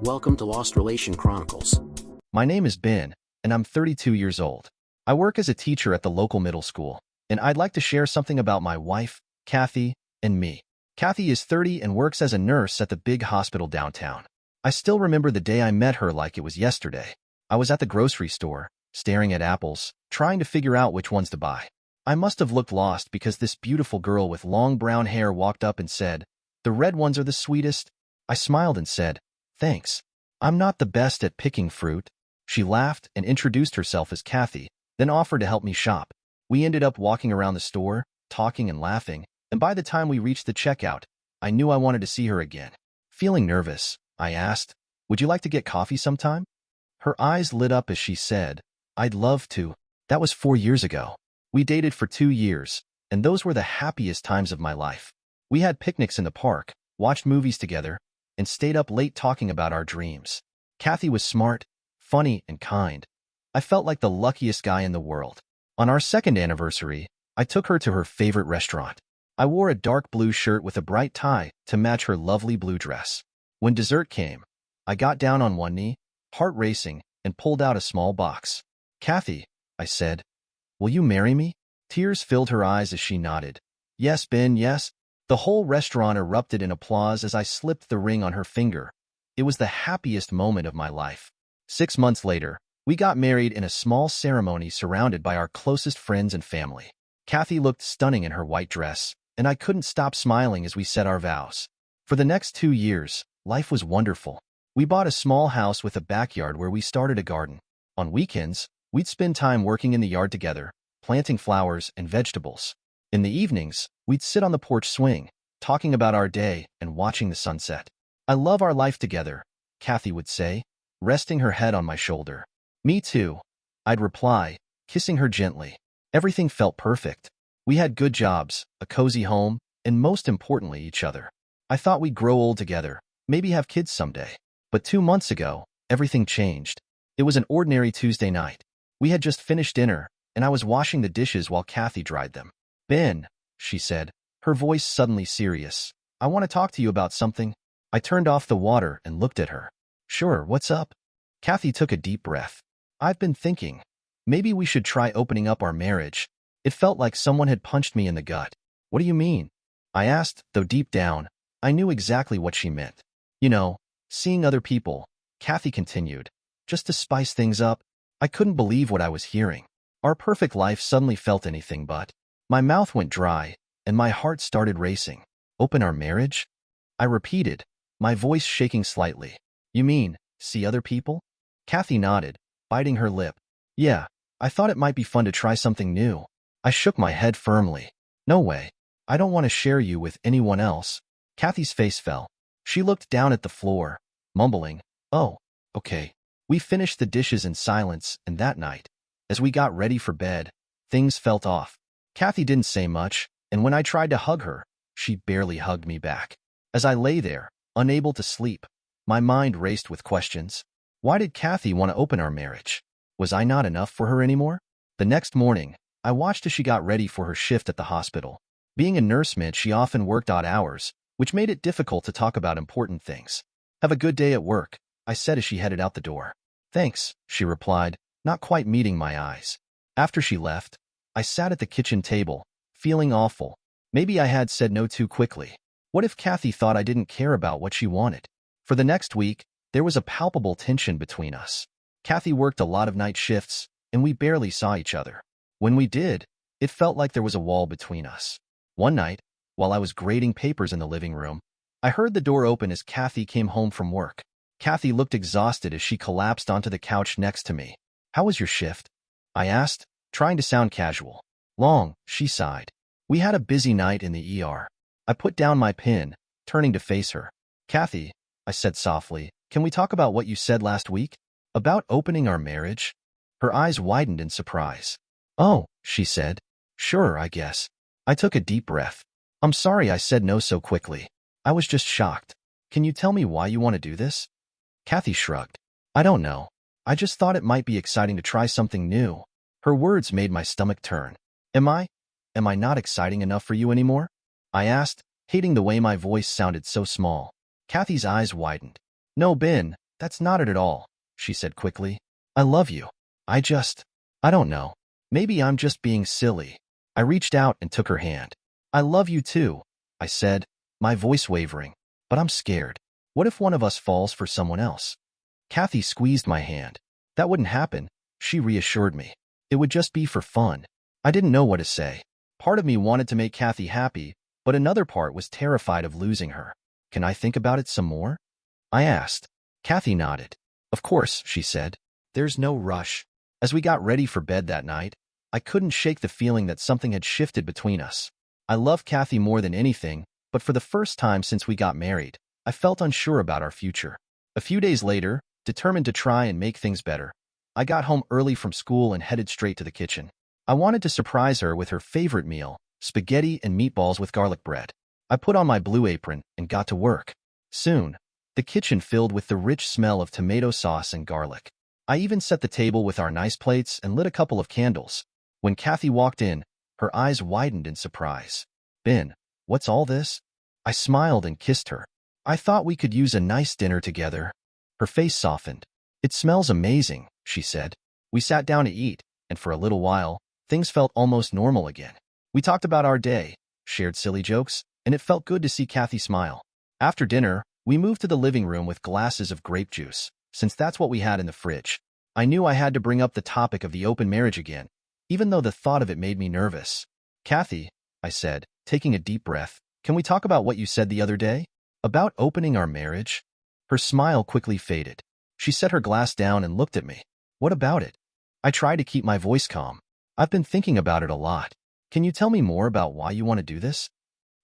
Welcome to Lost Relation Chronicles. My name is Ben, and I'm 32 years old. I work as a teacher at the local middle school, and I'd like to share something about my wife, Kathy, and me. Kathy is 30 and works as a nurse at the big hospital downtown. I still remember the day I met her like it was yesterday. I was at the grocery store, staring at apples, trying to figure out which ones to buy. I must have looked lost because this beautiful girl with long brown hair walked up and said, "The red ones are the sweetest." I smiled and said, "Thanks. I'm not the best at picking fruit." She laughed and introduced herself as Kathy, then offered to help me shop. We ended up walking around the store, talking and laughing, and by the time we reached the checkout, I knew I wanted to see her again. Feeling nervous, I asked, "Would you like to get coffee sometime?" Her eyes lit up as she said, "I'd love to." That was 4 years ago. We dated for 2 years, and those were the happiest times of my life. We had picnics in the park, watched movies together, and stayed up late talking about our dreams. Kathy was smart, funny, and kind. I felt like the luckiest guy in the world. On our second anniversary, I took her to her favorite restaurant. I wore a dark blue shirt with a bright tie to match her lovely blue dress. When dessert came, I got down on one knee, heart racing, and pulled out a small box. "Kathy," I said, "will you marry me?" Tears filled her eyes as she nodded. "Yes, Ben, yes." The whole restaurant erupted in applause as I slipped the ring on her finger. It was the happiest moment of my life. 6 months later, we got married in a small ceremony surrounded by our closest friends and family. Kathy looked stunning in her white dress, and I couldn't stop smiling as we said our vows. For the next 2 years, life was wonderful. We bought a small house with a backyard where we started a garden. On weekends, we'd spend time working in the yard together, planting flowers and vegetables. In the evenings, we'd sit on the porch swing, talking about our day and watching the sunset. "I love our life together," Kathy would say, resting her head on my shoulder. "Me too," I'd reply, kissing her gently. Everything felt perfect. We had good jobs, a cozy home, and most importantly, each other. I thought we'd grow old together, maybe have kids someday. But 2 months ago, everything changed. It was an ordinary Tuesday night. We had just finished dinner, and I was washing the dishes while Kathy dried them. "Ben," she said, her voice suddenly serious, "I want to talk to you about something." I turned off the water and looked at her. "Sure, what's up?" Kathy took a deep breath. "I've been thinking, maybe we should try opening up our marriage." It felt like someone had punched me in the gut. "What do you mean?" I asked, though deep down, I knew exactly what she meant. "You know, seeing other people," Kathy continued, "just to spice things up." I couldn't believe what I was hearing. Our perfect life suddenly felt anything but. My mouth went dry, and my heart started racing. "Open our marriage?" I repeated, my voice shaking slightly. "You mean, see other people?" Kathy nodded, biting her lip. "Yeah, I thought it might be fun to try something new." I shook my head firmly. "No way. I don't want to share you with anyone else." Kathy's face fell. She looked down at the floor, mumbling, "Oh, okay." We finished the dishes in silence, and that night, as we got ready for bed, things felt off. Kathy didn't say much, and when I tried to hug her, she barely hugged me back. As I lay there, unable to sleep, my mind raced with questions. Why did Kathy want to open our marriage? Was I not enough for her anymore? The next morning, I watched as she got ready for her shift at the hospital. Being a nurse meant she often worked odd hours, which made it difficult to talk about important things. "Have a good day at work," I said as she headed out the door. "Thanks," she replied, not quite meeting my eyes. After she left, I sat at the kitchen table, feeling awful. Maybe I had said no too quickly. What if Kathy thought I didn't care about what she wanted? For the next week, there was a palpable tension between us. Kathy worked a lot of night shifts, and we barely saw each other. When we did, it felt like there was a wall between us. One night, while I was grading papers in the living room, I heard the door open as Kathy came home from work. Kathy looked exhausted as she collapsed onto the couch next to me. "How was your shift?" I asked, trying to sound casual. "Long," she sighed. "We had a busy night in the ER." I put down my pen, turning to face her. "Kathy," I said softly, "can we talk about what you said last week? About opening our marriage?" Her eyes widened in surprise. "Oh," she said. "Sure, I guess." I took a deep breath. "I'm sorry I said no so quickly. I was just shocked. Can you tell me why you want to do this?" Kathy shrugged. "I don't know. I just thought it might be exciting to try something new." Her words made my stomach turn. Am I not exciting enough for you anymore?" I asked, hating the way my voice sounded so small. Kathy's eyes widened. "No, Ben, That's not it at all, she said quickly. I love you. I don't know. Maybe I'm just being silly. I reached out and took her hand. I love you too, I said, my voice wavering. But I'm scared. What if one of us falls for someone else? Kathy squeezed my hand. That wouldn't happen, she reassured me. It would just be for fun. I didn't know what to say. Part of me wanted to make Kathy happy, but another part was terrified of losing her. Can I think about it some more? I asked. Kathy nodded. Of course, she said. There's no rush. As we got ready for bed that night, I couldn't shake the feeling that something had shifted between us. I love Kathy more than anything, but for the first time since we got married, I felt unsure about our future. A few days later, determined to try and make things better, I got home early from school and headed straight to the kitchen. I wanted to surprise her with her favorite meal, spaghetti and meatballs with garlic bread. I put on my blue apron and got to work. Soon, the kitchen filled with the rich smell of tomato sauce and garlic. I even set the table with our nice plates and lit a couple of candles. When Kathy walked in, her eyes widened in surprise. Ben, what's all this? I smiled and kissed her. I thought we could use a nice dinner together. Her face softened. It smells amazing, she said. We sat down to eat, and for a little while, things felt almost normal again. We talked about our day, shared silly jokes, and it felt good to see Kathy smile. After dinner, we moved to the living room with glasses of grape juice, since that's what we had in the fridge. I knew I had to bring up the topic of the open marriage again, even though the thought of it made me nervous. Kathy, I said, taking a deep breath, can we talk about what you said the other day? About opening our marriage? Her smile quickly faded. She set her glass down and looked at me. What about it? I tried to keep my voice calm. I've been thinking about it a lot. Can you tell me more about why you want to do this?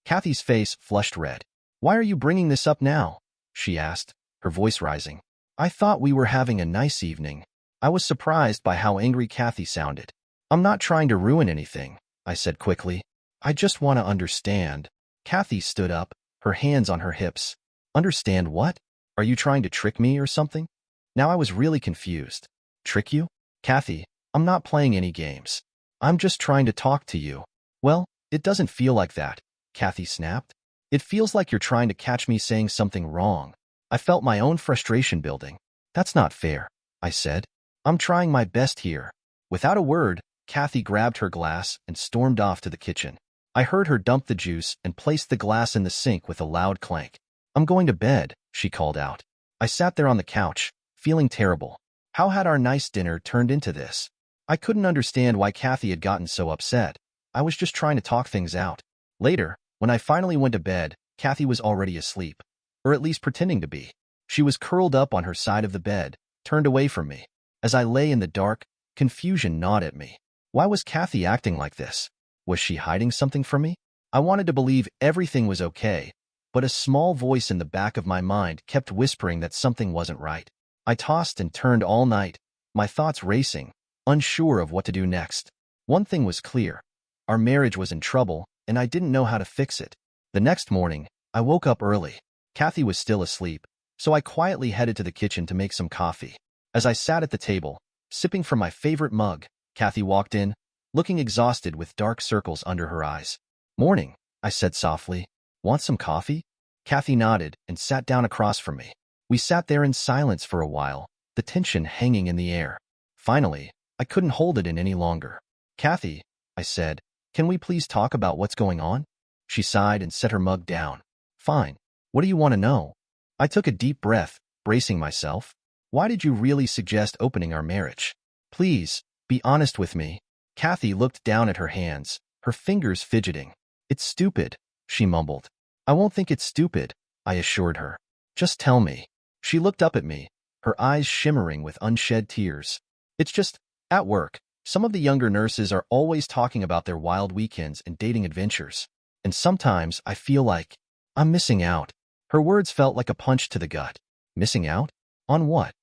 Kathy's face flushed red. Why are you bringing this up now? She asked, her voice rising. I thought we were having a nice evening. I was surprised by how angry Kathy sounded. I'm not trying to ruin anything, I said quickly. I just want to understand. Kathy stood up, her hands on her hips. Understand what? Are you trying to trick me or something? Now I was really confused. Trick you? Kathy, I'm not playing any games. I'm just trying to talk to you. Well, it doesn't feel like that, Kathy snapped. It feels like you're trying to catch me saying something wrong. I felt my own frustration building. That's not fair, I said. I'm trying my best here. Without a word, Kathy grabbed her glass and stormed off to the kitchen. I heard her dump the juice and place the glass in the sink with a loud clank. I'm going to bed, she called out. I sat there on the couch, feeling terrible. How had our nice dinner turned into this? I couldn't understand why Kathy had gotten so upset. I was just trying to talk things out. Later, when I finally went to bed, Kathy was already asleep, or at least pretending to be. She was curled up on her side of the bed, turned away from me. As I lay in the dark, confusion gnawed at me. Why was Kathy acting like this? Was she hiding something from me? I wanted to believe everything was okay, but a small voice in the back of my mind kept whispering that something wasn't right. I tossed and turned all night, my thoughts racing, unsure of what to do next. One thing was clear. Our marriage was in trouble, and I didn't know how to fix it. The next morning, I woke up early. Kathy was still asleep, so I quietly headed to the kitchen to make some coffee. As I sat at the table, sipping from my favorite mug, Kathy walked in, looking exhausted with dark circles under her eyes. Morning, I said softly. Want some coffee? Kathy nodded and sat down across from me. We sat there in silence for a while, the tension hanging in the air. Finally, I couldn't hold it in any longer. Kathy, I said, can we please talk about what's going on? She sighed and set her mug down. Fine. What do you want to know? I took a deep breath, bracing myself. Why did you really suggest opening our marriage? Please, be honest with me. Kathy looked down at her hands, her fingers fidgeting. It's stupid, she mumbled. I won't think it's stupid, I assured her. Just tell me. She looked up at me, her eyes shimmering with unshed tears. It's just, at work, some of the younger nurses are always talking about their wild weekends and dating adventures. And sometimes I feel like I'm missing out. Her words felt like a punch to the gut. Missing out? On what?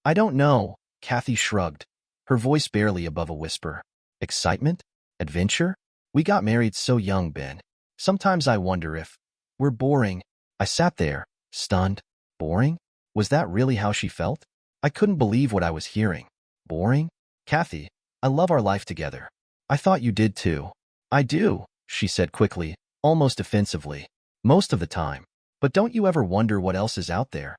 I don't know, Kathy shrugged, her voice barely above a whisper. Excitement? Adventure? We got married so young, Ben. Sometimes I wonder if we're boring. I sat there, stunned. Boring? Was that really how she felt? I couldn't believe what I was hearing. Boring? Kathy, I love our life together. I thought you did too. I do, she said quickly, almost offensively. Most of the time. But don't you ever wonder what else is out there?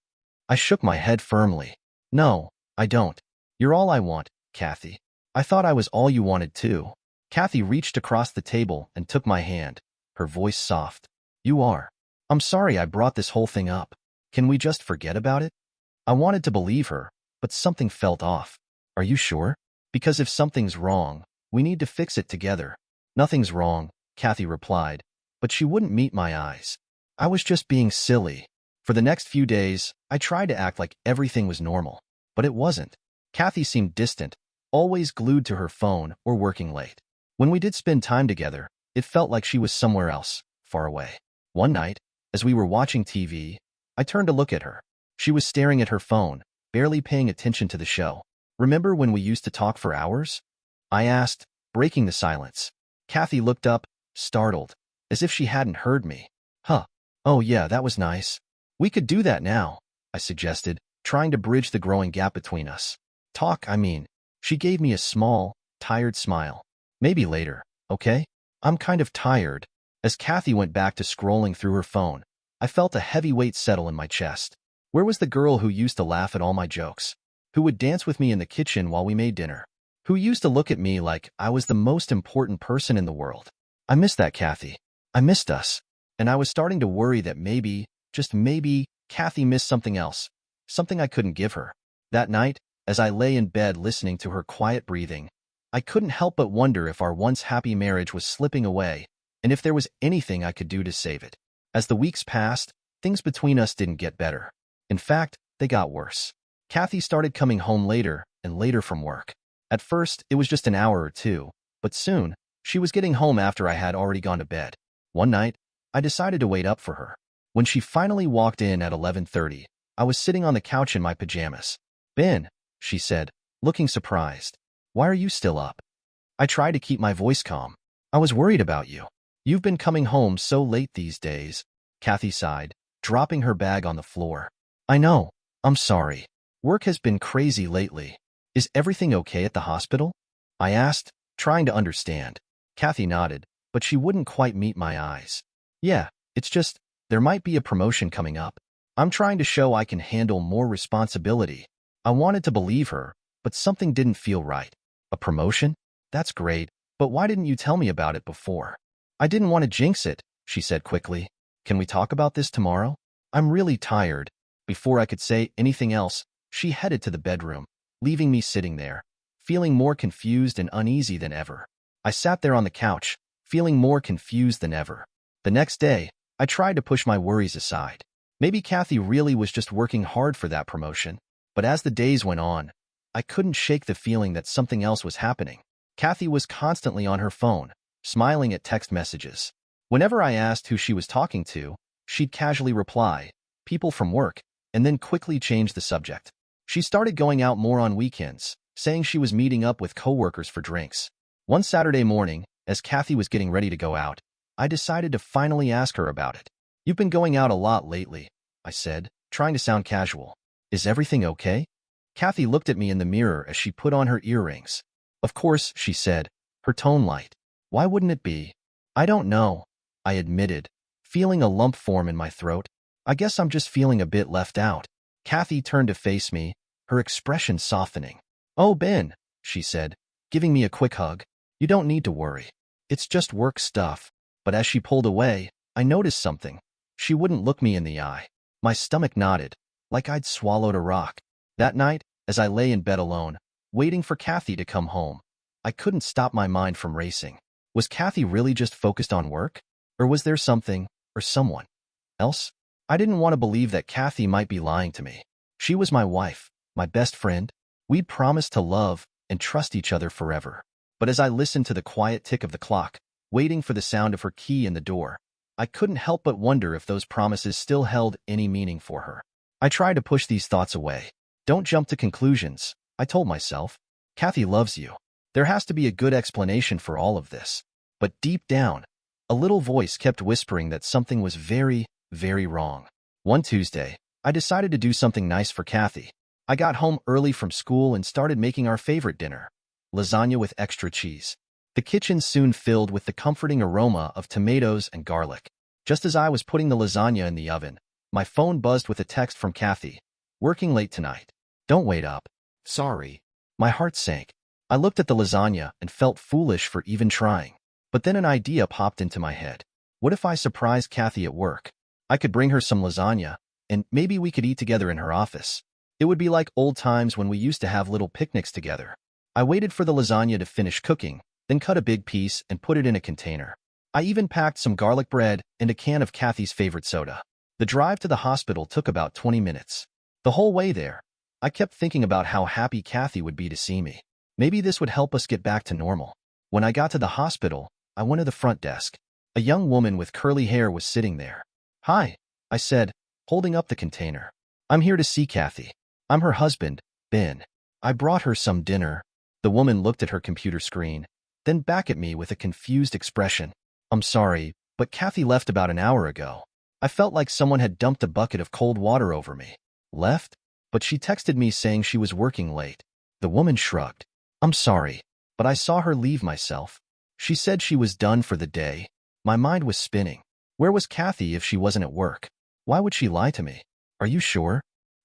I shook my head firmly. No, I don't. You're all I want, Kathy. I thought I was all you wanted too. Kathy reached across the table and took my hand, her voice soft. You are. I'm sorry I brought this whole thing up. Can we just forget about it? I wanted to believe her, but something felt off. Are you sure? Because if something's wrong, we need to fix it together. Nothing's wrong, Kathy replied, but she wouldn't meet my eyes. I was just being silly. For the next few days, I tried to act like everything was normal, but it wasn't. Kathy seemed distant, always glued to her phone or working late. When we did spend time together, it felt like she was somewhere else, far away. One night, as we were watching TV, I turned to look at her. She was staring at her phone, barely paying attention to the show. Remember when we used to talk for hours? I asked, breaking the silence. Kathy looked up, startled, as if she hadn't heard me. Huh. Oh yeah, that was nice. We could do that now, I suggested, trying to bridge the growing gap between us. Talk, I mean. She gave me a small, tired smile. Maybe later, okay? I'm kind of tired. As Kathy went back to scrolling through her phone, I felt a heavy weight settle in my chest. Where was the girl who used to laugh at all my jokes? Who would dance with me in the kitchen while we made dinner? Who used to look at me like I was the most important person in the world? I missed that Kathy. I missed us. And I was starting to worry that maybe, just maybe, Kathy missed something else. Something I couldn't give her. That night, as I lay in bed listening to her quiet breathing, I couldn't help but wonder if our once happy marriage was slipping away, and if there was anything I could do to save it. As the weeks passed, things between us didn't get better. In fact, they got worse. Kathy started coming home later and later from work. At first, it was just an hour or two, but soon, she was getting home after I had already gone to bed. One night, I decided to wait up for her. When she finally walked in at 11:30, I was sitting on the couch in my pajamas. Ben, she said, looking surprised. Why are you still up? I tried to keep my voice calm. I was worried about you. You've been coming home so late these days, Kathy sighed, dropping her bag on the floor. I know. I'm sorry. Work has been crazy lately. Is everything okay at the hospital? I asked, trying to understand. Kathy nodded, but she wouldn't quite meet my eyes. Yeah, it's just, there might be a promotion coming up. I'm trying to show I can handle more responsibility. I wanted to believe her, but something didn't feel right. A promotion? That's great, but why didn't you tell me about it before? I didn't want to jinx it, she said quickly. Can we talk about this tomorrow? I'm really tired. Before I could say anything else, she headed to the bedroom, leaving me sitting there, feeling more confused and uneasy than ever. I sat there on the couch, feeling more confused than ever. The next day, I tried to push my worries aside. Maybe Kathy really was just working hard for that promotion. But as the days went on, I couldn't shake the feeling that something else was happening. Kathy was constantly on her phone, smiling at text messages. Whenever I asked who she was talking to, she'd casually reply, people from work, and then quickly change the subject. She started going out more on weekends, saying she was meeting up with coworkers for drinks. One Saturday morning, as Kathy was getting ready to go out, I decided to finally ask her about it. You've been going out a lot lately, I said, trying to sound casual. Is everything okay? Kathy looked at me in the mirror as she put on her earrings. Of course, she said, her tone light. Why wouldn't it be? I don't know, I admitted, feeling a lump form in my throat. I guess I'm just feeling a bit left out. Kathy turned to face me, her expression softening. Oh, Ben, she said, giving me a quick hug. You don't need to worry. It's just work stuff. But as she pulled away, I noticed something. She wouldn't look me in the eye. My stomach knotted, like I'd swallowed a rock. That night, as I lay in bed alone, waiting for Kathy to come home, I couldn't stop my mind from racing. Was Kathy really just focused on work? Or was there something, or someone else? I didn't want to believe that Kathy might be lying to me. She was my wife, my best friend. We'd promised to love and trust each other forever. But as I listened to the quiet tick of the clock, waiting for the sound of her key in the door, I couldn't help but wonder if those promises still held any meaning for her. I tried to push these thoughts away. Don't jump to conclusions, I told myself. Kathy loves you. There has to be a good explanation for all of this. But deep down, a little voice kept whispering that something was very, very wrong. One Tuesday, I decided to do something nice for Kathy. I got home early from school and started making our favorite dinner, lasagna with extra cheese. The kitchen soon filled with the comforting aroma of tomatoes and garlic. Just as I was putting the lasagna in the oven, my phone buzzed with a text from Kathy. Working late tonight. Don't wait up. Sorry. My heart sank. I looked at the lasagna and felt foolish for even trying. But then an idea popped into my head. What if I surprised Kathy at work? I could bring her some lasagna, and maybe we could eat together in her office. It would be like old times when we used to have little picnics together. I waited for the lasagna to finish cooking, then cut a big piece and put it in a container. I even packed some garlic bread and a can of Kathy's favorite soda. The drive to the hospital took about 20 minutes. The whole way there, I kept thinking about how happy Kathy would be to see me. Maybe this would help us get back to normal. When I got to the hospital, I went to the front desk. A young woman with curly hair was sitting there. Hi, I said, holding up the container. I'm here to see Kathy. I'm her husband, Ben. I brought her some dinner. The woman looked at her computer screen, then back at me with a confused expression. I'm sorry, but Kathy left about an hour ago. I felt like someone had dumped a bucket of cold water over me. Left? But she texted me saying she was working late. The woman shrugged. I'm sorry, but I saw her leave myself. She said she was done for the day. My mind was spinning. Where was Kathy if she wasn't at work? Why would she lie to me? Are you sure?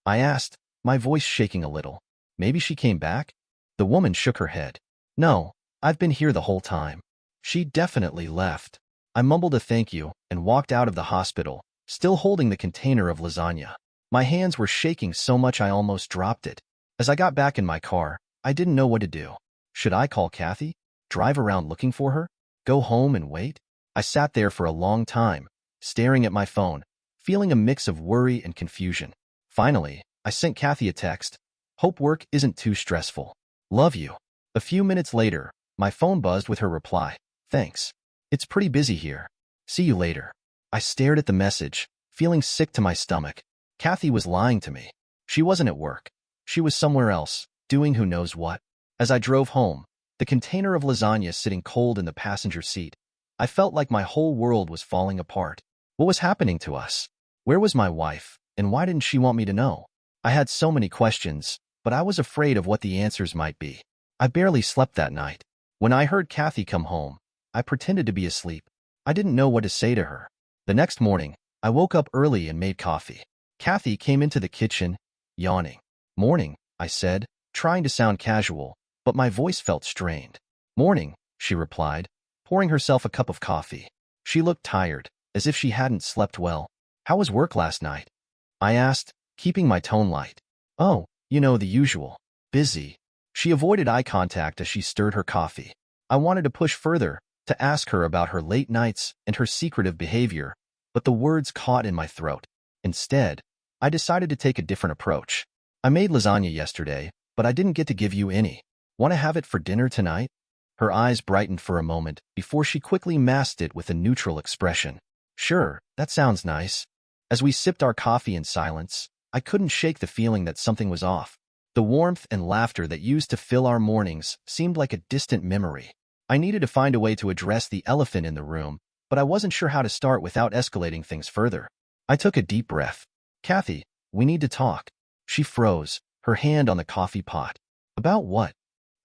I asked, my voice shaking a little. Maybe she came back? The woman shook her head. No, I've been here the whole time. She definitely left. I mumbled a thank you and walked out of the hospital, still holding the container of lasagna. My hands were shaking so much I almost dropped it. As I got back in my car, I didn't know what to do. Should I call Kathy? Drive around looking for her? Go home and wait? I sat there for a long time, staring at my phone, feeling a mix of worry and confusion. Finally, I sent Kathy a text. Hope work isn't too stressful. Love you. A few minutes later, my phone buzzed with her reply. Thanks. It's pretty busy here. See you later. I stared at the message, feeling sick to my stomach. Kathy was lying to me. She wasn't at work. She was somewhere else, doing who knows what. As I drove home, the container of lasagna sitting cold in the passenger seat, I felt like my whole world was falling apart. What was happening to us? Where was my wife, and why didn't she want me to know? I had so many questions, but I was afraid of what the answers might be. I barely slept that night. When I heard Kathy come home, I pretended to be asleep. I didn't know what to say to her. The next morning, I woke up early and made coffee. Kathy came into the kitchen, yawning. Morning, I said, trying to sound casual, but my voice felt strained. Morning, she replied, pouring herself a cup of coffee. She looked tired, as if she hadn't slept well. How was work last night? I asked, keeping my tone light. Oh, you know the usual. Busy. She avoided eye contact as she stirred her coffee. I wanted to push further, to ask her about her late nights and her secretive behavior, but the words caught in my throat. Instead, I decided to take a different approach. I made lasagna yesterday, but I didn't get to give you any. Want to have it for dinner tonight? Her eyes brightened for a moment before she quickly masked it with a neutral expression. Sure, that sounds nice. As we sipped our coffee in silence, I couldn't shake the feeling that something was off. The warmth and laughter that used to fill our mornings seemed like a distant memory. I needed to find a way to address the elephant in the room, but I wasn't sure how to start without escalating things further. I took a deep breath. Kathy, we need to talk. She froze, her hand on the coffee pot. About what?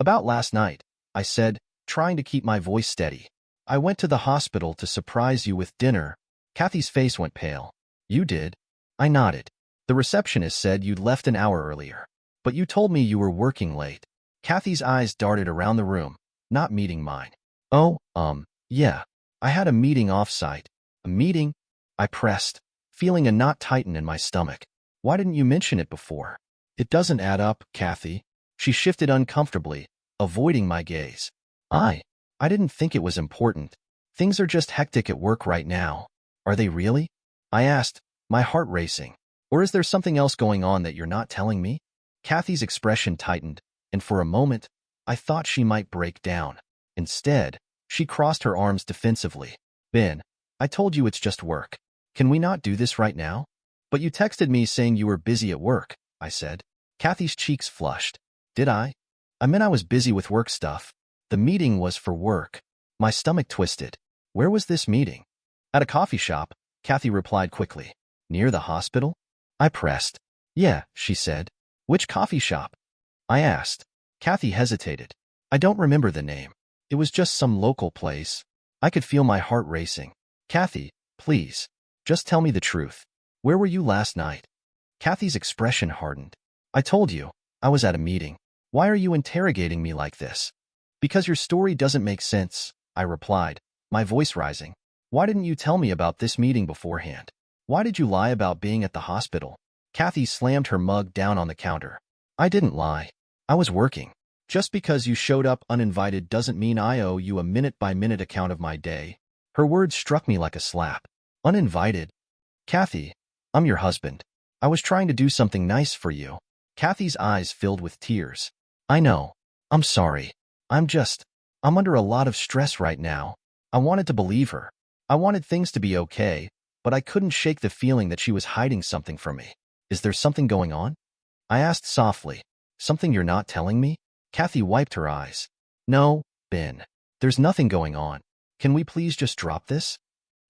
About last night, I said, trying to keep my voice steady. I went to the hospital to surprise you with dinner. Kathy's face went pale. You did? I nodded. The receptionist said you'd left an hour earlier, but you told me you were working late. Kathy's eyes darted around the room, not meeting mine. Oh, yeah. I had a meeting off-site. A meeting? I pressed, feeling a knot tighten in my stomach. Why didn't you mention it before? It doesn't add up, Kathy. She shifted uncomfortably, avoiding my gaze. I didn't think it was important. Things are just hectic at work right now. Are they really? I asked, my heart racing. Or is there something else going on that you're not telling me? Kathy's expression tightened, and for a moment, I thought she might break down. Instead, she crossed her arms defensively. Ben, I told you it's just work. Can we not do this right now? But you texted me saying you were busy at work, I said. Kathy's cheeks flushed. Did I? I meant I was busy with work stuff. The meeting was for work. My stomach twisted. Where was this meeting? At a coffee shop, Kathy replied quickly. Near the hospital? I pressed. Yeah, she said. Which coffee shop? I asked. Kathy hesitated. I don't remember the name. It was just some local place. I could feel my heart racing. Kathy, please, just tell me the truth. Where were you last night? Kathy's expression hardened. I told you, I was at a meeting. Why are you interrogating me like this? Because your story doesn't make sense, I replied, my voice rising. Why didn't you tell me about this meeting beforehand? Why did you lie about being at the hospital? Kathy slammed her mug down on the counter. I didn't lie. I was working. Just because you showed up uninvited doesn't mean I owe you a minute-by-minute account of my day. Her words struck me like a slap. Uninvited? Kathy, I'm your husband. I was trying to do something nice for you. Kathy's eyes filled with tears. I know. I'm sorry. I'm under a lot of stress right now. I wanted to believe her. I wanted things to be okay, but I couldn't shake the feeling that she was hiding something from me. Is there something going on? I asked softly. Something you're not telling me? Kathy wiped her eyes. No, Ben. There's nothing going on. Can we please just drop this?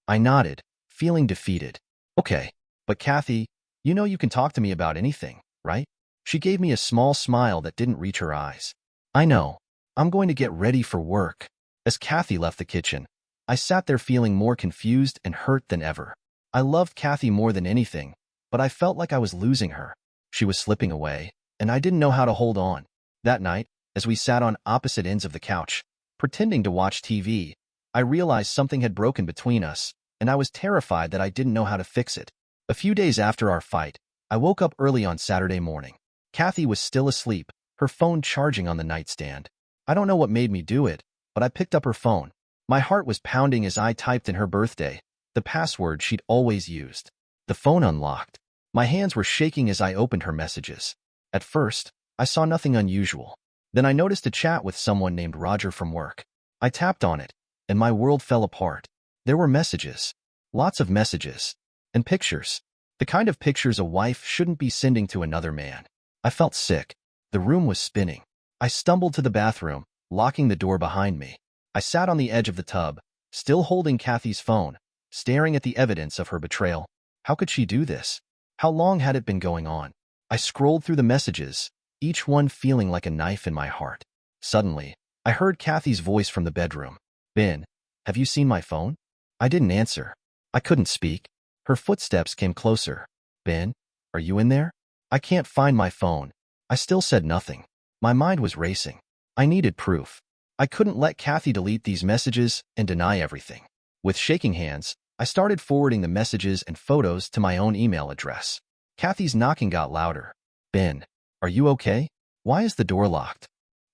I nodded, feeling defeated. Okay, but Kathy, you know you can talk to me about anything, right? She gave me a small smile that didn't reach her eyes. I know. I'm going to get ready for work. As Kathy left the kitchen, I sat there feeling more confused and hurt than ever. I loved Kathy more than anything, but I felt like I was losing her. She was slipping away, and I didn't know how to hold on. That night, as we sat on opposite ends of the couch, pretending to watch TV, I realized something had broken between us, and I was terrified that I didn't know how to fix it. A few days after our fight, I woke up early on Saturday morning. Kathy was still asleep, her phone charging on the nightstand. I don't know what made me do it, but I picked up her phone. My heart was pounding as I typed in her birthday, the password she'd always used. The phone unlocked. My hands were shaking as I opened her messages. At first, I saw nothing unusual. Then I noticed a chat with someone named Roger from work. I tapped on it, and my world fell apart. There were messages. Lots of messages. And pictures. The kind of pictures a wife shouldn't be sending to another man. I felt sick. The room was spinning. I stumbled to the bathroom, locking the door behind me. I sat on the edge of the tub, still holding Kathy's phone, staring at the evidence of her betrayal. How could she do this? How long had it been going on? I scrolled through the messages, each one feeling like a knife in my heart. Suddenly, I heard Kathy's voice from the bedroom. Ben, have you seen my phone? I didn't answer. I couldn't speak. Her footsteps came closer. Ben, are you in there? I can't find my phone. I still said nothing. My mind was racing. I needed proof. I couldn't let Kathy delete these messages and deny everything. With shaking hands, I started forwarding the messages and photos to my own email address. Kathy's knocking got louder. Ben, are you okay? Why is the door locked?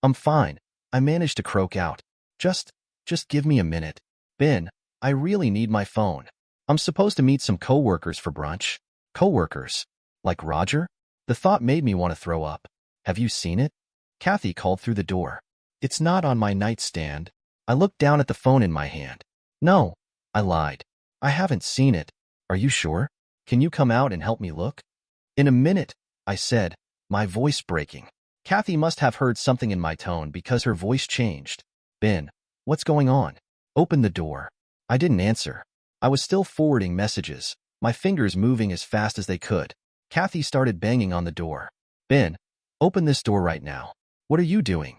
I'm fine. I managed to croak out. Just give me a minute. Ben, I really need my phone. I'm supposed to meet some coworkers for brunch. Coworkers? Like Roger? The thought made me want to throw up. Have you seen it? Kathy called through the door. It's not on my nightstand. I looked down at the phone in my hand. No, I lied. I haven't seen it. Are you sure? Can you come out and help me look? In a minute, I said, my voice breaking. Kathy must have heard something in my tone because her voice changed. Ben, what's going on? Open the door. I didn't answer. I was still forwarding messages, my fingers moving as fast as they could. Kathy started banging on the door. Ben, open this door right now. What are you doing?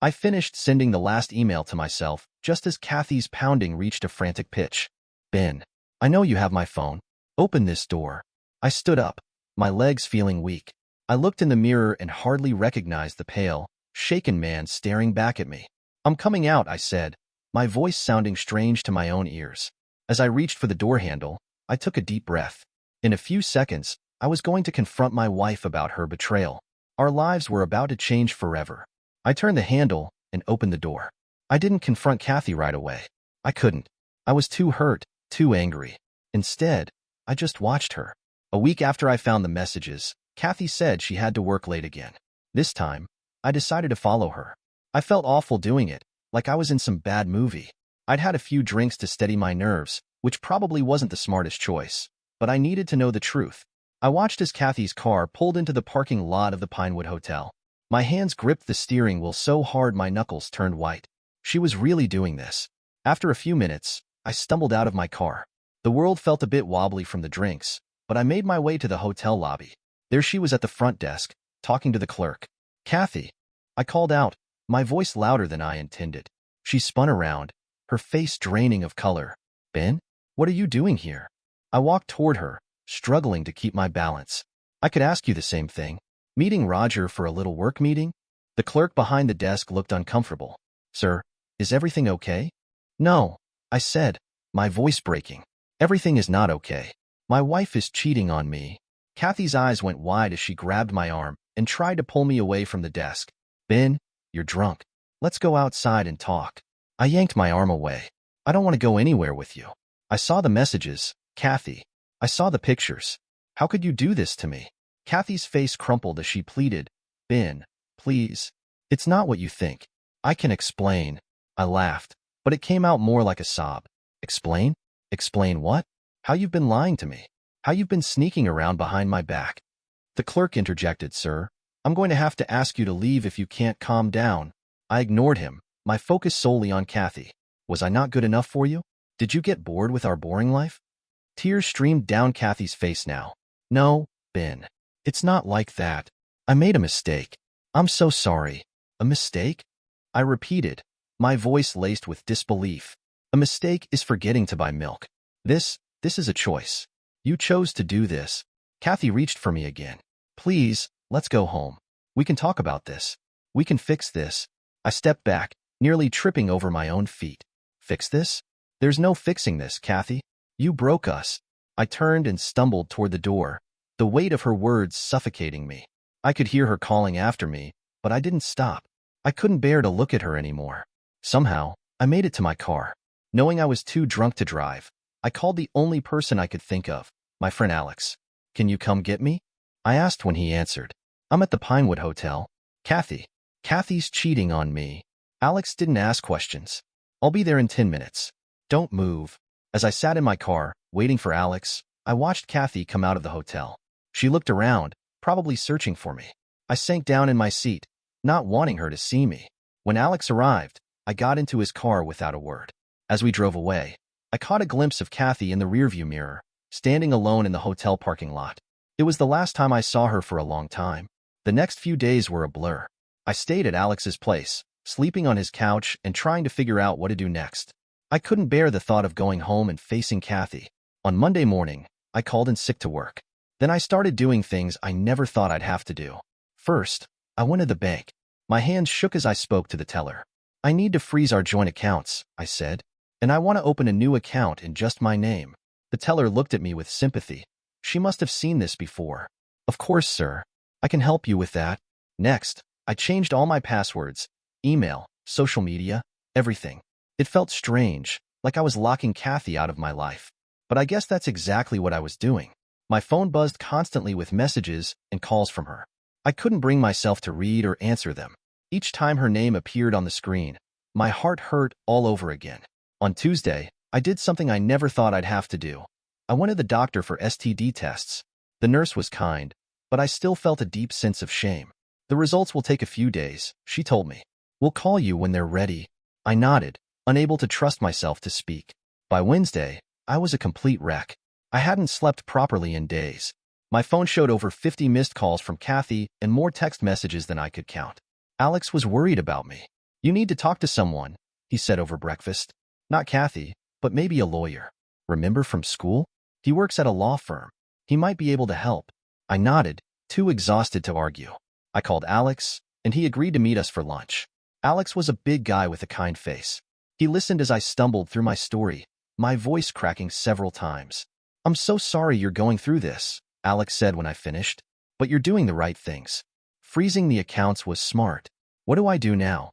I finished sending the last email to myself just as Kathy's pounding reached a frantic pitch. Ben, I know you have my phone. Open this door. I stood up, my legs feeling weak. I looked in the mirror and hardly recognized the pale, shaken man staring back at me. I'm coming out, I said, my voice sounding strange to my own ears. As I reached for the door handle, I took a deep breath. In a few seconds, I was going to confront my wife about her betrayal. Our lives were about to change forever. I turned the handle and opened the door. I didn't confront Kathy right away. I couldn't. I was too hurt, too angry. Instead, I just watched her. A week after I found the messages, Kathy said she had to work late again. This time, I decided to follow her. I felt awful doing it, like I was in some bad movie. I'd had a few drinks to steady my nerves, which probably wasn't the smartest choice, but I needed to know the truth. I watched as Kathy's car pulled into the parking lot of the Pinewood Hotel. My hands gripped the steering wheel so hard my knuckles turned white. She was really doing this. After a few minutes, I stumbled out of my car. The world felt a bit wobbly from the drinks, but I made my way to the hotel lobby. There she was at the front desk, talking to the clerk. Kathy. I called out, my voice louder than I intended. She spun around, her face draining of color. Ben, what are you doing here? I walked toward her, struggling to keep my balance. I could ask you the same thing. Meeting Roger for a little work meeting? The clerk behind the desk looked uncomfortable. Sir, is everything okay? No, I said, my voice breaking. Everything is not okay. My wife is cheating on me. Kathy's eyes went wide as she grabbed my arm and tried to pull me away from the desk. Ben, you're drunk. Let's go outside and talk. I yanked my arm away. I don't want to go anywhere with you. I saw the messages, Kathy. I saw the pictures. How could you do this to me? Kathy's face crumpled as she pleaded. Ben, please. It's not what you think. I can explain. I laughed, but it came out more like a sob. Explain? Explain what? How you've been lying to me. How you've been sneaking around behind my back. The clerk interjected, sir. I'm going to have to ask you to leave if you can't calm down. I ignored him, my focus solely on Kathy. Was I not good enough for you? Did you get bored with our boring life? Tears streamed down Kathy's face now. No, Ben. It's not like that. I made a mistake. I'm so sorry. A mistake? I repeated, my voice laced with disbelief. A mistake is forgetting to buy milk. This is a choice. You chose to do this. Kathy reached for me again. Please, let's go home. We can talk about this. We can fix this. I stepped back, nearly tripping over my own feet. Fix this? There's no fixing this, Kathy. You broke us. I turned and stumbled toward the door, the weight of her words suffocating me. I could hear her calling after me, but I didn't stop. I couldn't bear to look at her anymore. Somehow, I made it to my car. Knowing I was too drunk to drive, I called the only person I could think of, my friend Alex. Can you come get me? I asked when he answered. I'm at the Pinewood Hotel. Kathy's cheating on me. Alex didn't ask questions. I'll be there in 10 minutes. Don't move. As I sat in my car, waiting for Alex, I watched Kathy come out of the hotel. She looked around, probably searching for me. I sank down in my seat, not wanting her to see me. When Alex arrived, I got into his car without a word. As we drove away, I caught a glimpse of Kathy in the rearview mirror, standing alone in the hotel parking lot. It was the last time I saw her for a long time. The next few days were a blur. I stayed at Alex's place, sleeping on his couch and trying to figure out what to do next. I couldn't bear the thought of going home and facing Kathy. On Monday morning, I called in sick to work. Then I started doing things I never thought I'd have to do. First, I went to the bank. My hands shook as I spoke to the teller. I need to freeze our joint accounts, I said, and I want to open a new account in just my name. The teller looked at me with sympathy. She must have seen this before. Of course, sir. I can help you with that. Next, I changed all my passwords, email, social media, everything. It felt strange, like I was locking Kathy out of my life. But I guess that's exactly what I was doing. My phone buzzed constantly with messages and calls from her. I couldn't bring myself to read or answer them. Each time her name appeared on the screen, my heart hurt all over again. On Tuesday, I did something I never thought I'd have to do. I went to the doctor for STD tests. The nurse was kind, but I still felt a deep sense of shame. The results will take a few days, she told me. We'll call you when they're ready. I nodded, unable to trust myself to speak. By Wednesday, I was a complete wreck. I hadn't slept properly in days. My phone showed over 50 missed calls from Kathy and more text messages than I could count. Alex was worried about me. You need to talk to someone, he said over breakfast. Not Kathy, but maybe a lawyer. Remember from school? He works at a law firm. He might be able to help. I nodded, too exhausted to argue. I called Alex, and he agreed to meet us for lunch. Alex was a big guy with a kind face. He listened as I stumbled through my story, my voice cracking several times. I'm so sorry you're going through this, Alex said when I finished. But you're doing the right things. Freezing the accounts was smart. What do I do now?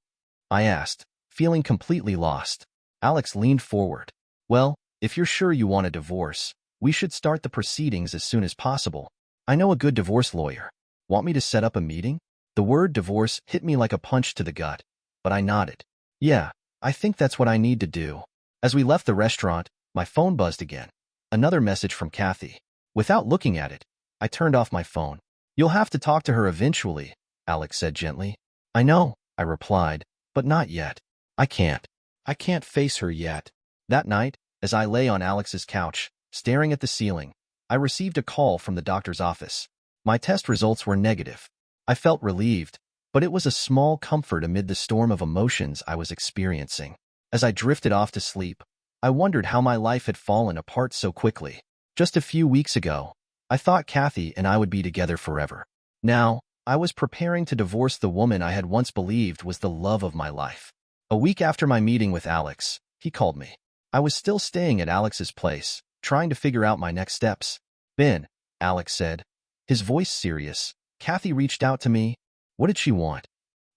I asked, feeling completely lost. Alex leaned forward. Well, if you're sure you want a divorce, we should start the proceedings as soon as possible. I know a good divorce lawyer. Want me to set up a meeting? The word divorce hit me like a punch to the gut, but I nodded. Yeah, I think that's what I need to do. As we left the restaurant, my phone buzzed again. Another message from Kathy. Without looking at it, I turned off my phone. You'll have to talk to her eventually, Alex said gently. I know, I replied, but not yet. I can't face her yet. That night, as I lay on Alex's couch, staring at the ceiling, I received a call from the doctor's office. My test results were negative. I felt relieved, but it was a small comfort amid the storm of emotions I was experiencing. As I drifted off to sleep, I wondered how my life had fallen apart so quickly. Just a few weeks ago, I thought Kathy and I would be together forever. Now, I was preparing to divorce the woman I had once believed was the love of my life. A week after my meeting with Alex, he called me. I was still staying at Alex's place, trying to figure out my next steps. Ben, Alex said, his voice serious. Kathy reached out to me. What did she want?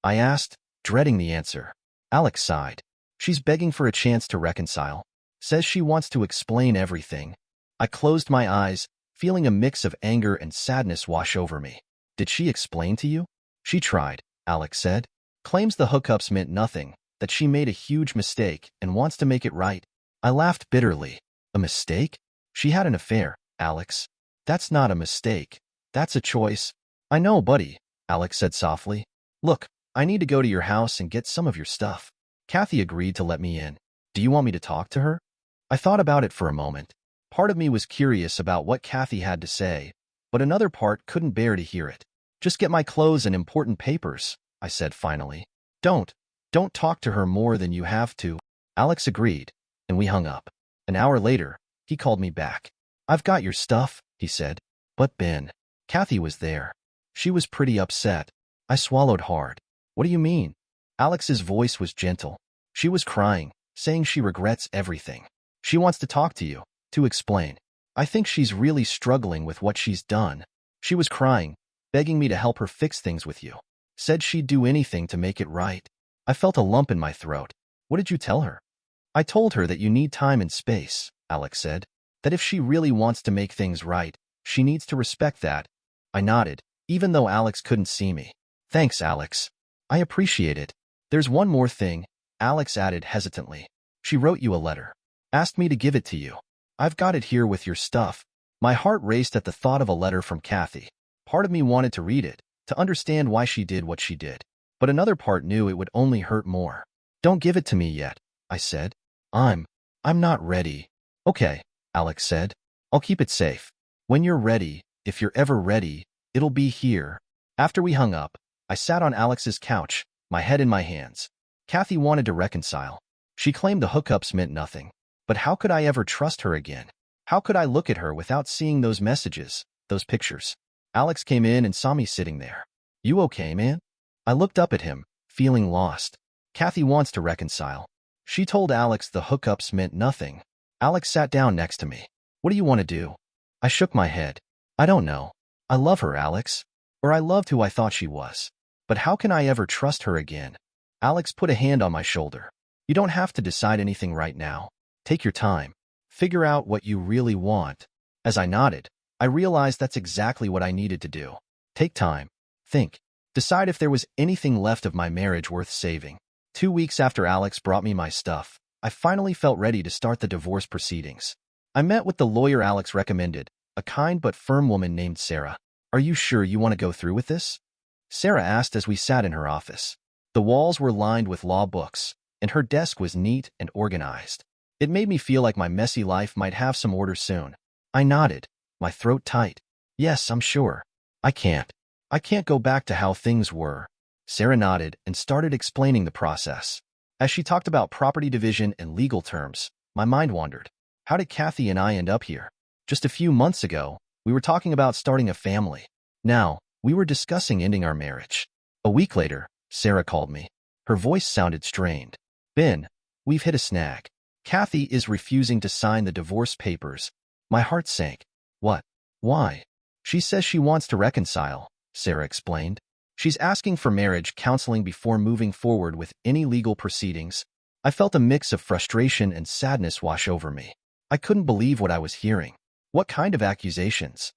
I asked, dreading the answer. Alex sighed. She's begging for a chance to reconcile. Says she wants to explain everything. I closed my eyes, feeling a mix of anger and sadness wash over me. Did she explain to you? She tried, Alex said. Claims the hookups meant nothing, that she made a huge mistake and wants to make it right. I laughed bitterly. A mistake? She had an affair, Alex. That's not a mistake. That's a choice. I know, buddy, Alex said softly. Look, I need to go to your house and get some of your stuff. Kathy agreed to let me in. Do you want me to talk to her? I thought about it for a moment. Part of me was curious about what Kathy had to say, but another part couldn't bear to hear it. Just get my clothes and important papers, I said finally. Don't talk to her more than you have to. Alex agreed, and we hung up. An hour later, he called me back. I've got your stuff, he said. But Ben, Kathy was there. She was pretty upset. I swallowed hard. What do you mean? Alex's voice was gentle. She was crying, saying she regrets everything. She wants to talk to you, to explain. I think she's really struggling with what she's done. She was crying, begging me to help her fix things with you. Said she'd do anything to make it right. I felt a lump in my throat. What did you tell her? I told her that you need time and space, Alex said. That if she really wants to make things right, she needs to respect that. I nodded, even though Alex couldn't see me. Thanks, Alex. I appreciate it. There's one more thing, Alex added hesitantly. She wrote you a letter. Asked me to give it to you. I've got it here with your stuff. My heart raced at the thought of a letter from Kathy. Part of me wanted to read it, to understand why she did what she did. But another part knew it would only hurt more. Don't give it to me yet, I said. I'm not ready. Okay, Alex said. I'll keep it safe. When you're ready, if you're ever ready, it'll be here. After we hung up, I sat on Alex's couch, my head in my hands. Kathy wanted to reconcile. She claimed the hookups meant nothing. But how could I ever trust her again? How could I look at her without seeing those messages, those pictures? Alex came in and saw me sitting there. You okay, man? I looked up at him, feeling lost. Kathy wants to reconcile. She told Alex the hookups meant nothing. Alex sat down next to me. What do you want to do? I shook my head. I don't know. I love her, Alex. Or I loved who I thought she was. But how can I ever trust her again? Alex put a hand on my shoulder. You don't have to decide anything right now. Take your time. Figure out what you really want. As I nodded, I realized that's exactly what I needed to do. Take time. Think. Decide if there was anything left of my marriage worth saving. 2 weeks after Alex brought me my stuff, I finally felt ready to start the divorce proceedings. I met with the lawyer Alex recommended, a kind but firm woman named Sarah. Are you sure you want to go through with this? Sarah asked as we sat in her office. The walls were lined with law books, and her desk was neat and organized. It made me feel like my messy life might have some order soon. I nodded, my throat tight. Yes, I'm sure. I can't go back to how things were. Sarah nodded and started explaining the process. As she talked about property division and legal terms, my mind wandered. How did Kathy and I end up here? Just a few months ago, we were talking about starting a family. Now, we were discussing ending our marriage. A week later, Sarah called me. Her voice sounded strained. Ben, we've hit a snag. Kathy is refusing to sign the divorce papers. My heart sank. What? Why? She says she wants to reconcile, Sarah explained. She's asking for marriage counseling before moving forward with any legal proceedings. I felt a mix of frustration and sadness wash over me. I couldn't believe what I was hearing. What kind of accusations?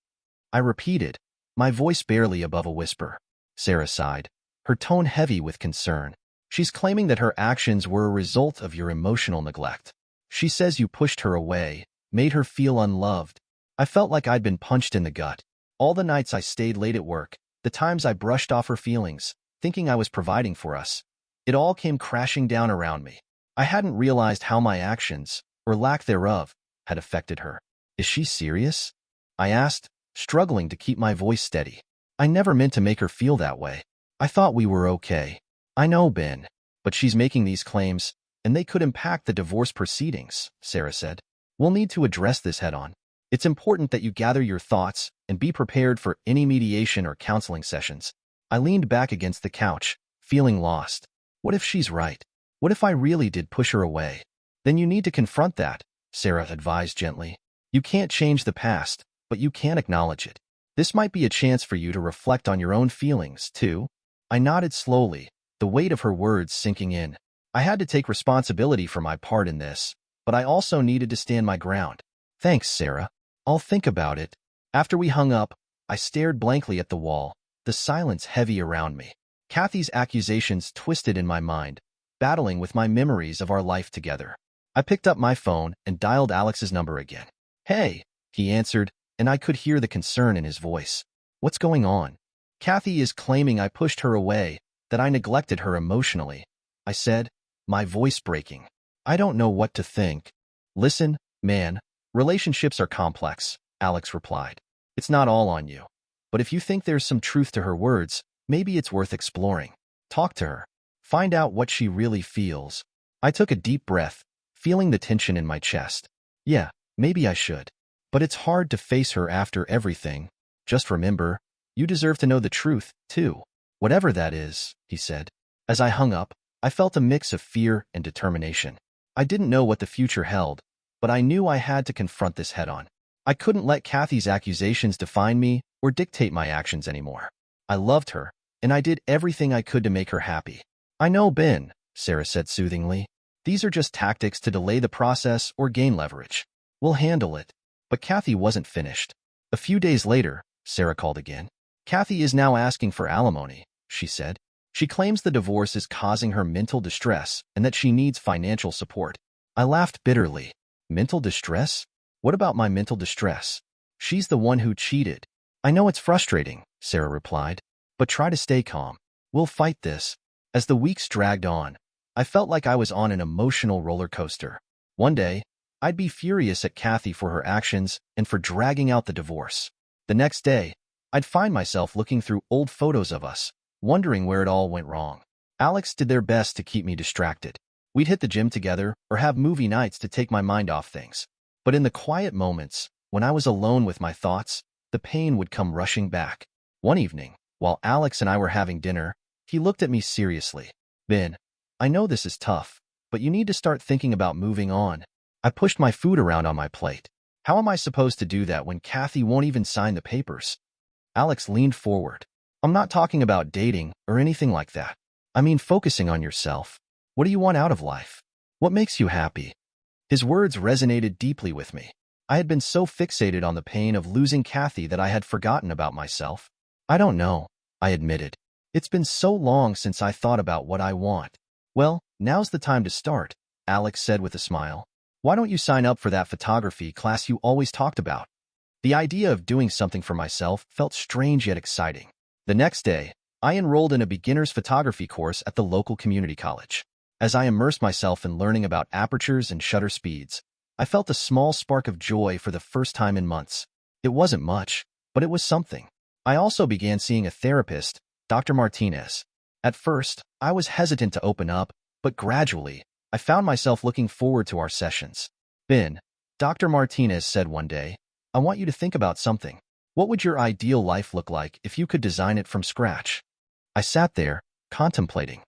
I repeated, my voice barely above a whisper. Sarah sighed, her tone heavy with concern. She's claiming that her actions were a result of your emotional neglect. She says you pushed her away, made her feel unloved. I felt like I'd been punched in the gut. All the nights I stayed late at work, the times I brushed off her feelings, thinking I was providing for us. It all came crashing down around me. I hadn't realized how my actions, or lack thereof, had affected her. Is she serious? I asked, struggling to keep my voice steady. I never meant to make her feel that way. I thought we were okay. I know, Ben, but she's making these claims, and they could impact the divorce proceedings, Sarah said. We'll need to address this head on. It's important that you gather your thoughts and be prepared for any mediation or counseling sessions. I leaned back against the couch, feeling lost. What if she's right? What if I really did push her away? Then you need to confront that, Sarah advised gently. You can't change the past, but you can acknowledge it. This might be a chance for you to reflect on your own feelings, too. I nodded slowly, the weight of her words sinking in. I had to take responsibility for my part in this, but I also needed to stand my ground. Thanks, Sarah. I'll think about it. After we hung up, I stared blankly at the wall, the silence heavy around me. Kathy's accusations twisted in my mind, battling with my memories of our life together. I picked up my phone and dialed Alex's number again. Hey, he answered, and I could hear the concern in his voice. What's going on? Kathy is claiming I pushed her away, that I neglected her emotionally, I said, my voice breaking. I don't know what to think. Listen, man, relationships are complex, Alex replied. It's not all on you. But if you think there's some truth to her words, maybe it's worth exploring. Talk to her. Find out what she really feels. I took a deep breath, feeling the tension in my chest. Yeah, maybe I should. But it's hard to face her after everything. Just remember, you deserve to know the truth, too. Whatever that is, he said. As I hung up, I felt a mix of fear and determination. I didn't know what the future held, but I knew I had to confront this head-on. I couldn't let Kathy's accusations define me or dictate my actions anymore. I loved her, and I did everything I could to make her happy. I know, Ben, Sarah said soothingly. These are just tactics to delay the process or gain leverage. We'll handle it. But Kathy wasn't finished. A few days later, Sarah called again. Kathy is now asking for alimony, she said. She claims the divorce is causing her mental distress and that she needs financial support. I laughed bitterly. Mental distress? What about my mental distress? She's the one who cheated. I know it's frustrating, Sarah replied, but try to stay calm. We'll fight this. As the weeks dragged on, I felt like I was on an emotional roller coaster. One day, I'd be furious at Kathy for her actions and for dragging out the divorce. The next day, I'd find myself looking through old photos of us, wondering where it all went wrong. Alex did their best to keep me distracted. We'd hit the gym together or have movie nights to take my mind off things. But in the quiet moments, when I was alone with my thoughts, the pain would come rushing back. One evening, while Alex and I were having dinner, he looked at me seriously. Ben, I know this is tough, but you need to start thinking about moving on. I pushed my food around on my plate. How am I supposed to do that when Kathy won't even sign the papers? Alex leaned forward. I'm not talking about dating or anything like that. I mean focusing on yourself. What do you want out of life? What makes you happy? His words resonated deeply with me. I had been so fixated on the pain of losing Kathy that I had forgotten about myself. I don't know, I admitted. It's been so long since I thought about what I want. Well, now's the time to start, Alex said with a smile. Why don't you sign up for that photography class you always talked about? The idea of doing something for myself felt strange yet exciting. The next day, I enrolled in a beginner's photography course at the local community college. As I immersed myself in learning about apertures and shutter speeds, I felt a small spark of joy for the first time in months. It wasn't much, but it was something. I also began seeing a therapist, Dr. Martinez. At first, I was hesitant to open up, but gradually, I found myself looking forward to our sessions. Ben, Dr. Martinez said one day, I want you to think about something. What would your ideal life look like if you could design it from scratch? I sat there, contemplating.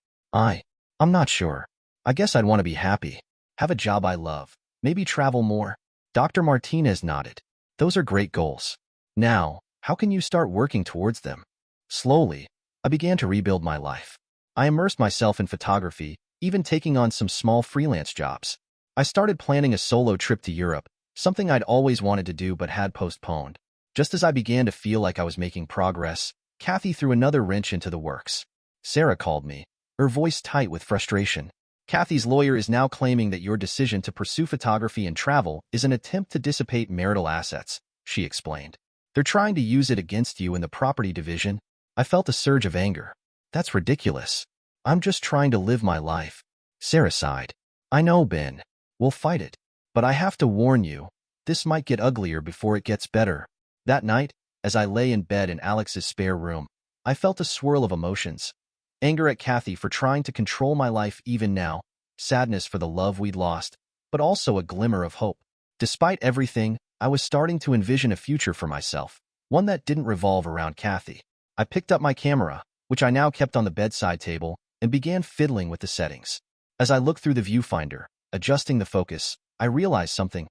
I'm not sure. I guess I'd want to be happy, have a job I love, maybe travel more. Dr. Martinez nodded. Those are great goals. Now, how can you start working towards them? Slowly, I began to rebuild my life. I immersed myself in photography, even taking on some small freelance jobs. I started planning a solo trip to Europe, something I'd always wanted to do but had postponed. Just as I began to feel like I was making progress, Kathy threw another wrench into the works. Sarah called me, her voice tight with frustration. Kathy's lawyer is now claiming that your decision to pursue photography and travel is an attempt to dissipate marital assets, she explained. They're trying to use it against you in the property division. I felt a surge of anger. That's ridiculous. I'm just trying to live my life. Sarah sighed. I know, Ben. We'll fight it. But I have to warn you, this might get uglier before it gets better. That night, as I lay in bed in Alex's spare room, I felt a swirl of emotions. Anger at Kathy for trying to control my life even now, sadness for the love we'd lost, but also a glimmer of hope. Despite everything, I was starting to envision a future for myself, one that didn't revolve around Kathy. I picked up my camera, which I now kept on the bedside table, and began fiddling with the settings. As I looked through the viewfinder, adjusting the focus, I realized something.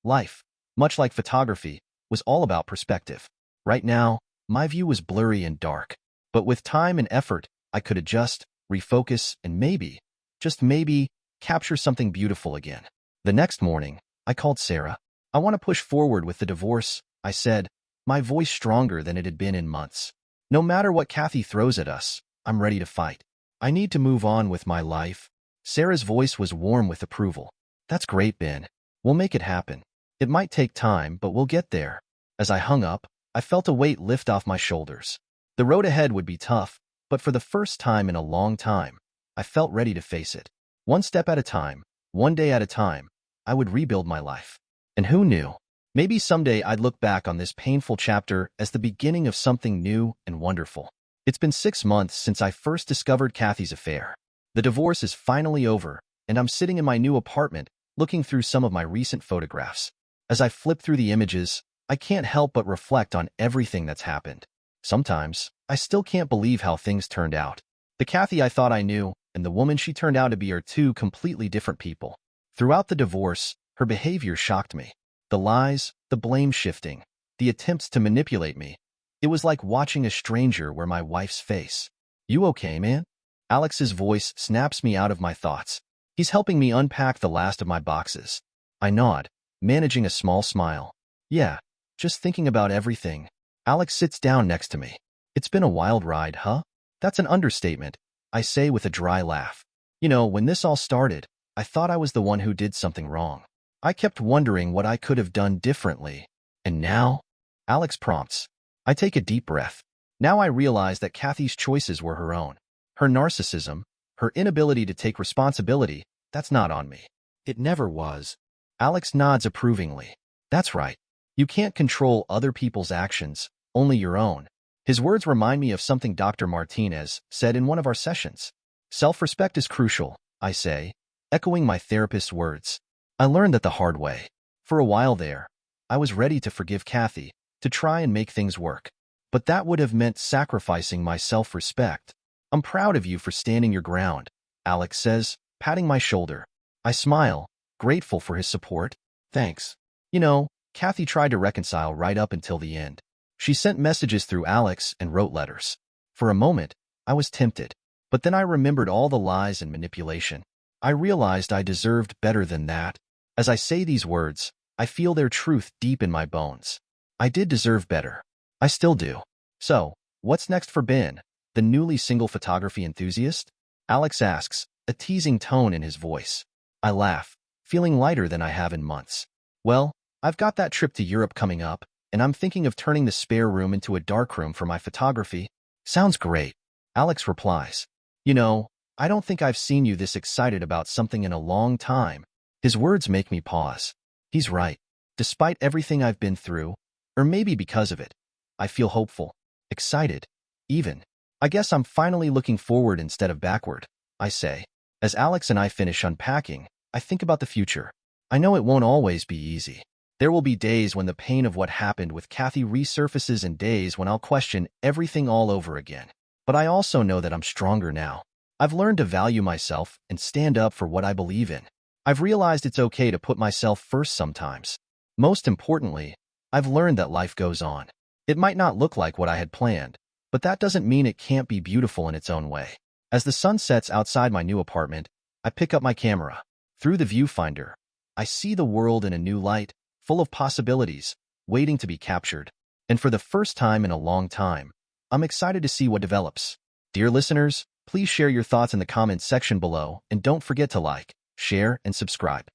Life, much like photography, was all about perspective. Right now, my view was blurry and dark. But with time and effort, I could adjust, refocus, and maybe, just maybe, capture something beautiful again. The next morning, I called Sarah. I want to push forward with the divorce, I said, my voice stronger than it had been in months. No matter what Kathy throws at us, I'm ready to fight. I need to move on with my life. Sarah's voice was warm with approval. That's great, Ben. We'll make it happen. It might take time, but we'll get there. As I hung up, I felt a weight lift off my shoulders. The road ahead would be tough, but for the first time in a long time, I felt ready to face it. One step at a time, one day at a time, I would rebuild my life. And who knew? Maybe someday I'd look back on this painful chapter as the beginning of something new and wonderful. It's been 6 months since I first discovered Kathy's affair. The divorce is finally over, and I'm sitting in my new apartment, looking through some of my recent photographs. As I flip through the images, I can't help but reflect on everything that's happened. Sometimes, I still can't believe how things turned out. The Kathy I thought I knew and the woman she turned out to be are two completely different people. Throughout the divorce, her behavior shocked me. The lies, the blame shifting, the attempts to manipulate me. It was like watching a stranger wear my wife's face. You okay, man? Alex's voice snaps me out of my thoughts. He's helping me unpack the last of my boxes. I nod, managing a small smile. Yeah, just thinking about everything. Alex sits down next to me. It's been a wild ride, huh? That's an understatement, I say with a dry laugh. You know, when this all started, I thought I was the one who did something wrong. I kept wondering what I could have done differently. And now? Alex prompts. I take a deep breath. Now I realize that Kathy's choices were her own. Her narcissism, her inability to take responsibility, that's not on me. It never was. Alex nods approvingly. That's right. You can't control other people's actions, only your own. His words remind me of something Dr. Martinez said in one of our sessions. Self-respect is crucial, I say, echoing my therapist's words. I learned that the hard way. For a while there, I was ready to forgive Kathy, to try and make things work. But that would have meant sacrificing my self-respect. I'm proud of you for standing your ground, Alex says, patting my shoulder. I smile, grateful for his support. Thanks. You know, Kathy tried to reconcile right up until the end. She sent messages through Alex and wrote letters. For a moment, I was tempted. But then I remembered all the lies and manipulation. I realized I deserved better than that. As I say these words, I feel their truth deep in my bones. I did deserve better. I still do. So, what's next for Ben, the newly single photography enthusiast? Alex asks, a teasing tone in his voice. I laugh, feeling lighter than I have in months. Well, I've got that trip to Europe coming up, and I'm thinking of turning the spare room into a darkroom for my photography. Sounds great. Alex replies. You know, I don't think I've seen you this excited about something in a long time. His words make me pause. He's right. Despite everything I've been through, or maybe because of it, I feel hopeful, excited, even. I guess I'm finally looking forward instead of backward, I say. As Alex and I finish unpacking, I think about the future. I know it won't always be easy. There will be days when the pain of what happened with Kathy resurfaces and days when I'll question everything all over again. But I also know that I'm stronger now. I've learned to value myself and stand up for what I believe in. I've realized it's okay to put myself first sometimes. Most importantly, I've learned that life goes on. It might not look like what I had planned, but that doesn't mean it can't be beautiful in its own way. As the sun sets outside my new apartment, I pick up my camera. Through the viewfinder, I see the world in a new light, full of possibilities, waiting to be captured. And for the first time in a long time, I'm excited to see what develops. Dear listeners, please share your thoughts in the comments section below and don't forget to like, share, and subscribe.